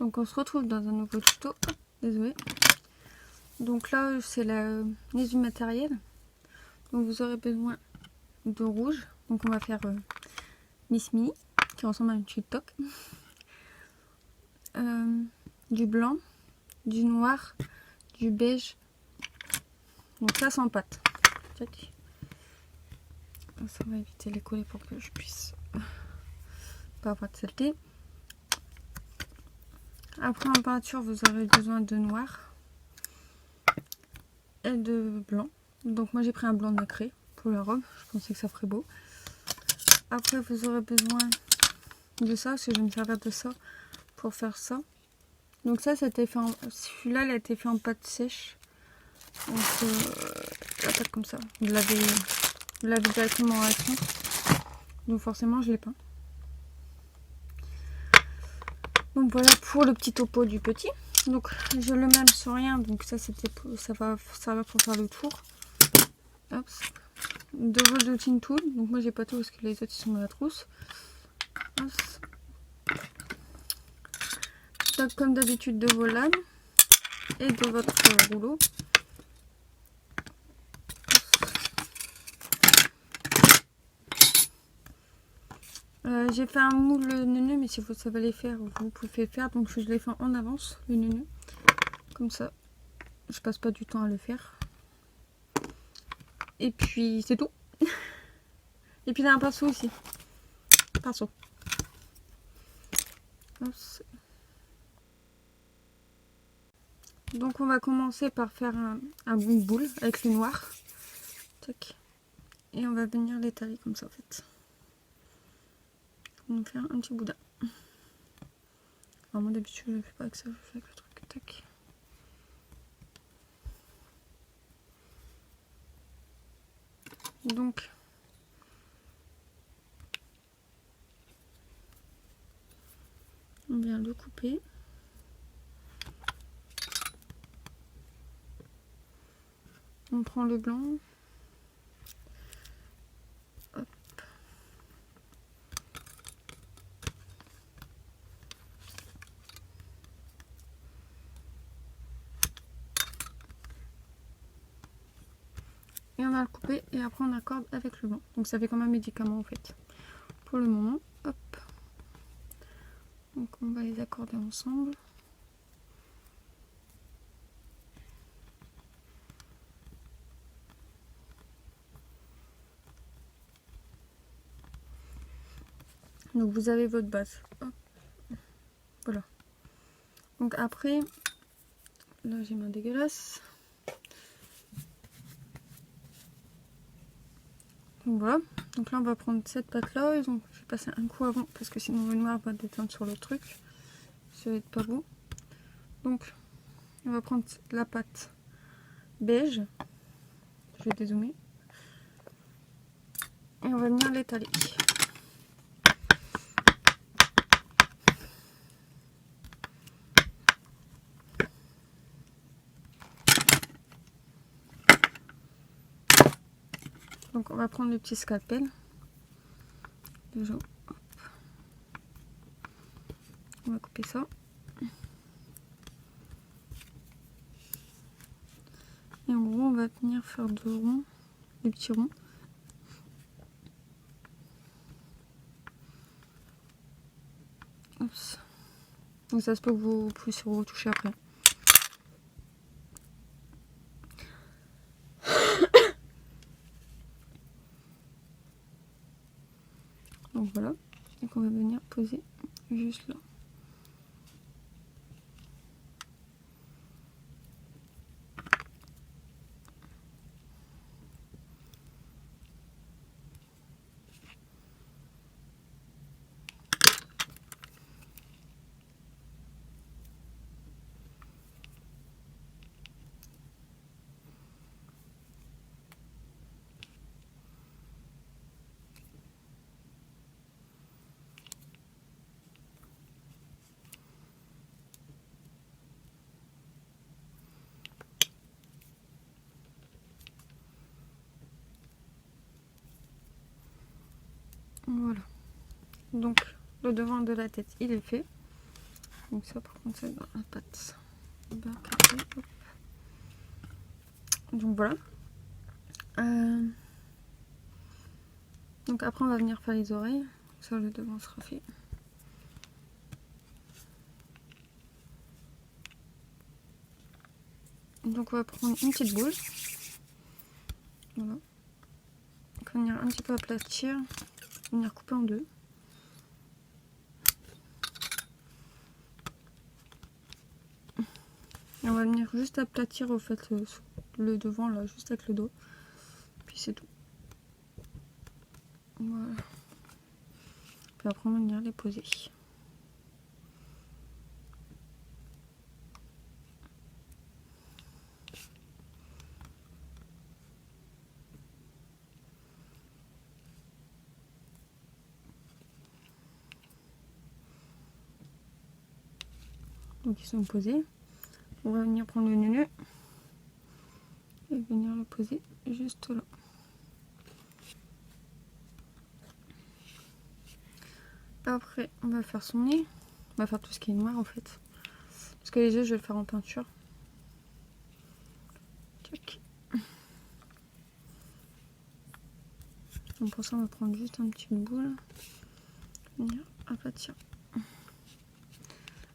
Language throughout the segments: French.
Donc on se retrouve dans un nouveau tuto. Oh, désolé. Donc là c'est la liste du matériel. Donc vous aurez besoin de rouge. Donc on va faire Miss Minnie qui ressemble à une TikTok. Du blanc, du noir, du beige. Donc ça sans pâte. Check. Ça va éviter les collets pour que je puisse pas avoir de saleté. Après en peinture vous aurez besoin de noir et de blanc. Donc moi j'ai pris un blanc nacré pour la robe, je pensais que ça ferait beau. Après vous aurez besoin de ça, parce que je vais me servir de ça pour faire ça. Donc ça c'était fait en... celui-là il a été fait en pâte sèche. Donc la pâte comme ça. Vous l'avez directement à fond. Donc forcément je l'ai peint. Donc voilà pour le petit topo du petit. Donc je le mets sur rien, donc ça va servir pour faire le tour. Hop. Deux vols de tin tool, donc moi j'ai pas tout parce que les autres ils sont dans la trousse. Hop. Donc, comme d'habitude de vos lames et de votre rouleau. J'ai fait un moule neuneu, mais si vous savez les faire, vous pouvez faire. Donc je l'ai fait en avance, le neuneu. Comme ça, je passe pas du temps à le faire. Et puis c'est tout. Et puis il y a un pinceau aussi. Pinceau. Donc on va commencer par faire un boule avec le noir. Tac. Et on va venir l'étaler comme ça en fait. On va faire un petit boudin. Alors moi d'habitude je ne fais pas avec ça, je fais avec le truc. Tac. Donc on vient le couper. On prend le blanc. Hop. Et on va le couper et après on accorde avec le blanc. Donc ça fait comme un médicament en fait. Pour le moment, hop. Donc on va les accorder ensemble. Donc vous avez votre base. Hop. Voilà. Donc après, là j'ai main dégueulasse. Donc voilà. Donc là on va prendre cette pâte là. Donc je vais passer un coup avant parce que sinon le noir va déteindre sur le truc. Ça va être pas beau. Donc on va prendre la pâte beige. Je vais dézoomer. Et on va venir l'étaler. Donc on va prendre le petit scalpel. Déjà, hop. On va couper ça. Et en gros on va venir faire deux ronds, des petits ronds. Oups. Donc ça se peut que vous puissiez retoucher après. Donc voilà. Et qu'on va venir poser juste là. Voilà. Donc le devant de la tête il est fait. Donc ça par contre c'est dans la pâte. Bien carré, hop. Donc voilà. Donc après on va venir faire les oreilles. Ça le devant sera fait. Donc on va prendre une petite boule. Voilà. Donc on va venir un petit peu aplatir. Venir couper en deux. Et on va venir juste aplatir au fait le devant là, juste avec le dos. Puis c'est tout. Voilà. Puis après on va venir les poser. Donc ils sont posés. On va venir prendre le nœud et venir le poser juste là. Après on va faire son nez. On va faire tout ce qui est noir en fait. Parce que les yeux je vais le faire en peinture. Tac. Donc pour ça on va prendre juste une petite boule. Venir aplatir.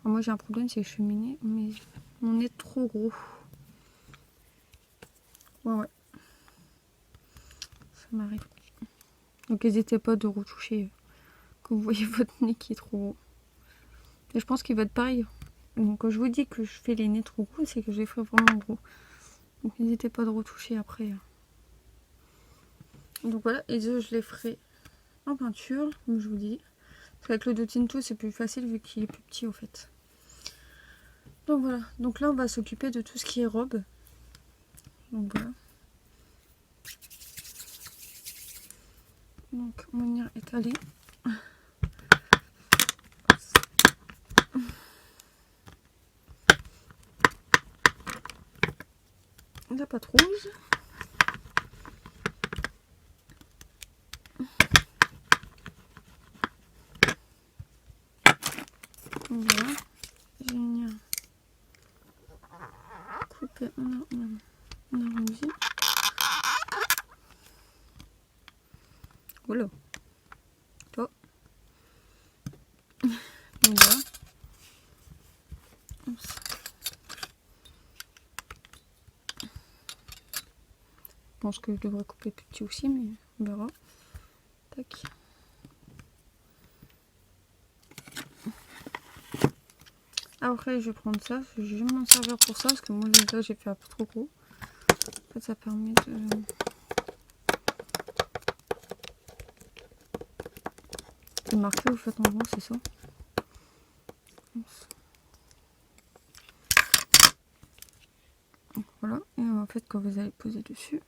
Alors moi j'ai un problème, c'est que je suis minée, mais mon nez est trop gros. Ouais. Ça m'arrive. Donc n'hésitez pas de retoucher quand vous voyez votre nez qui est trop gros. Et je pense qu'il va être pareil. Donc quand je vous dis que je fais les nez trop gros, c'est que je les ferai vraiment gros. Donc n'hésitez pas de retoucher après. Donc voilà, les yeux je les ferai en peinture, comme je vous dis. Parce qu'avec le Dottinto c'est plus facile vu qu'il est plus petit au fait. Donc voilà, donc là on va s'occuper de tout ce qui est robe. Donc voilà. Donc on va venir étaler. La pâte rouge. Voilà. Je vais venir couper en arrondi. Voilà. Oh. Donc voilà. Oups. Je pense que je devrais couper plus petit aussi, mais on verra. Tac. Après, je vais prendre ça. Je vais m'en servir pour ça parce que moi, déjà, j'ai fait un peu trop gros. En fait, ça permet de marquer au fait en gros, c'est ça. Donc, voilà. Et en fait, quand vous allez poser dessus,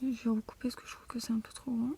je vais recouper parce que je trouve que c'est un peu trop grand.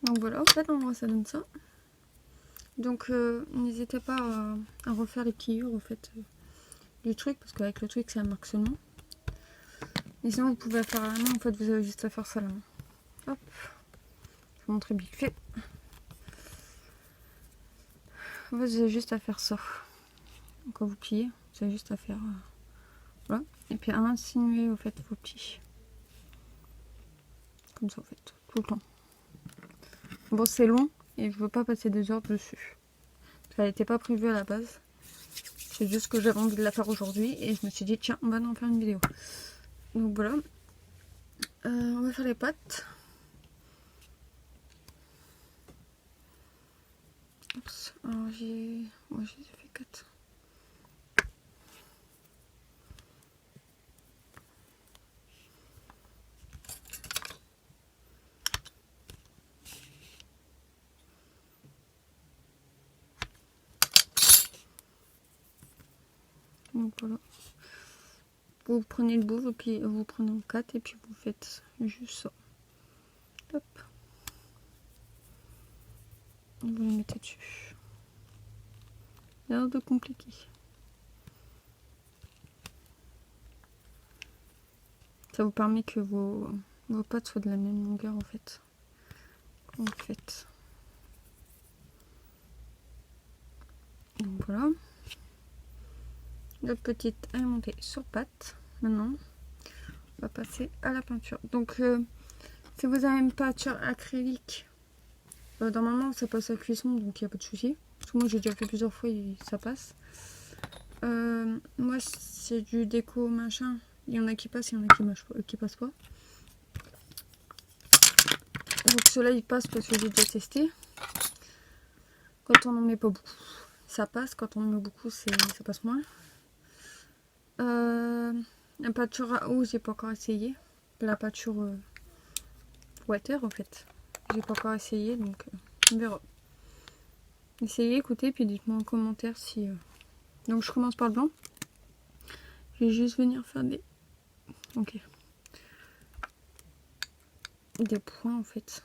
Donc voilà, en fait, en gros, ça donne ça. Donc n'hésitez pas à refaire les pliures au fait du truc, parce qu'avec le truc ça marque seulement. Mais sinon vous pouvez faire à la main, en fait vous avez juste à faire ça là. Hop, je vais vous montrer vite fait. En fait, vous avez juste à faire ça. Quand vous pliez, vous avez juste à faire... voilà. Et puis à insinuer, au fait, vos plis. Comme ça, en fait, tout le temps. Bon, c'est long et je veux pas passer des heures dessus. Ça n'était pas prévu à la base. C'est juste que j'avais envie de la faire aujourd'hui et je me suis dit, tiens, on va en faire une vidéo. Donc voilà. On va faire les pâtes. Oups. Alors moi j'ai fait 4. Donc voilà. Vous prenez le bout, vous prenez en 4 et puis vous faites juste ça. Hop. Vous le mettez dessus. Rien de compliqué. Ça vous permet que vos pâtes soient de la même longueur en fait. Quand vous faites. Donc voilà. La petite est montée sur pâte. Maintenant, on va passer à la peinture. Donc, si vous avez une peinture acrylique, normalement ça passe à cuisson, donc il n'y a pas de souci. Parce que moi j'ai déjà fait plusieurs fois et ça passe. Moi c'est du déco machin. Il y en a qui passent, il y en a qui passent pas. Donc ceux-là ils passent parce que j'ai déjà testé. Quand on en met pas beaucoup, ça passe. Quand on en met beaucoup, ça passe moins. La peinture à eau, j'ai pas encore essayé. La peinture water en fait. J'ai pas encore essayé, donc on verra. Essayez, écoutez, puis dites-moi en commentaire si... Donc je commence par le blanc. Je vais juste venir faire des... Ok. Des points en fait.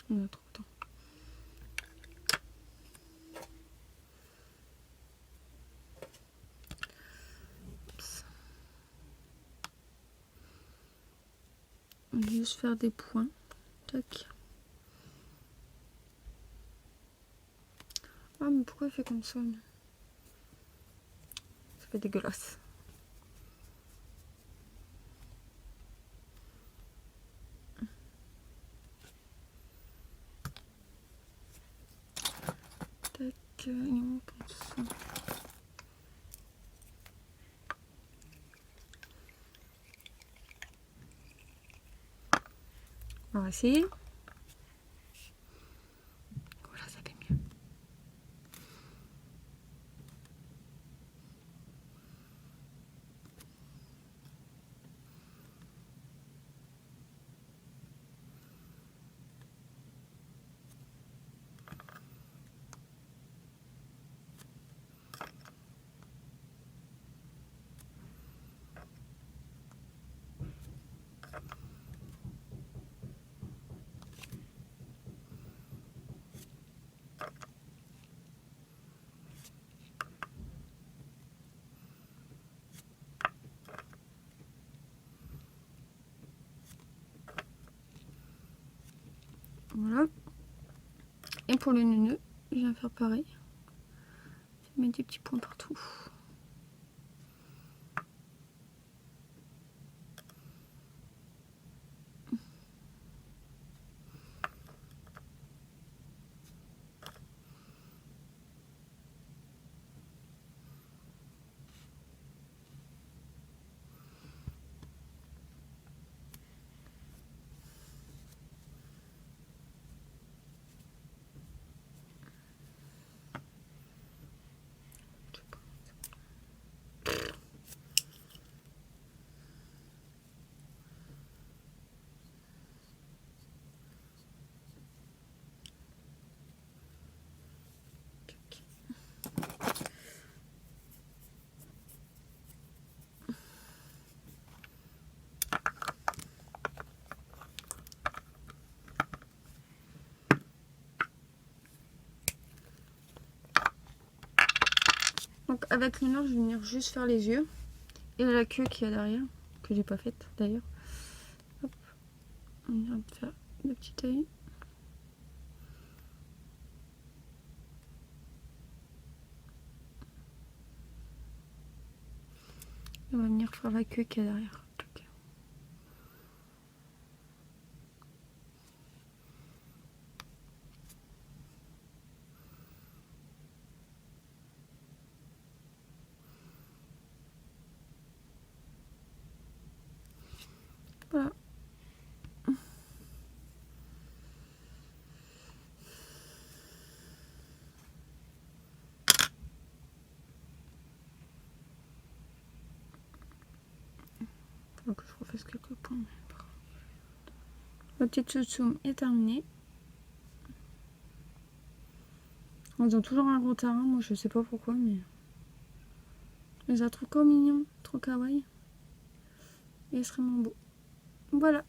On a trop de temps. On va juste faire des points. Tac. Ah mais pourquoi il fait comme ça? Ça fait dégueulasse. Tac. Et on pense. On va essayer. Voilà, ça fait mieux. Voilà. Et pour le nœud, je viens faire pareil. Je mets des petits points partout. Donc avec le nord, je vais venir juste faire les yeux et la queue qu'il y a derrière. que j'ai pas faite d'ailleurs. Hop, on vient de faire le petit œil. On va venir faire la queue qu'il y a derrière. Voilà. Faut que je refasse quelques points. La petite chouchoum est terminée. Ils ont toujours un gros terrain, moi je sais pas pourquoi, mais je la trouve trop mignon, trop kawaii. Et extrêmement beau. Voilà.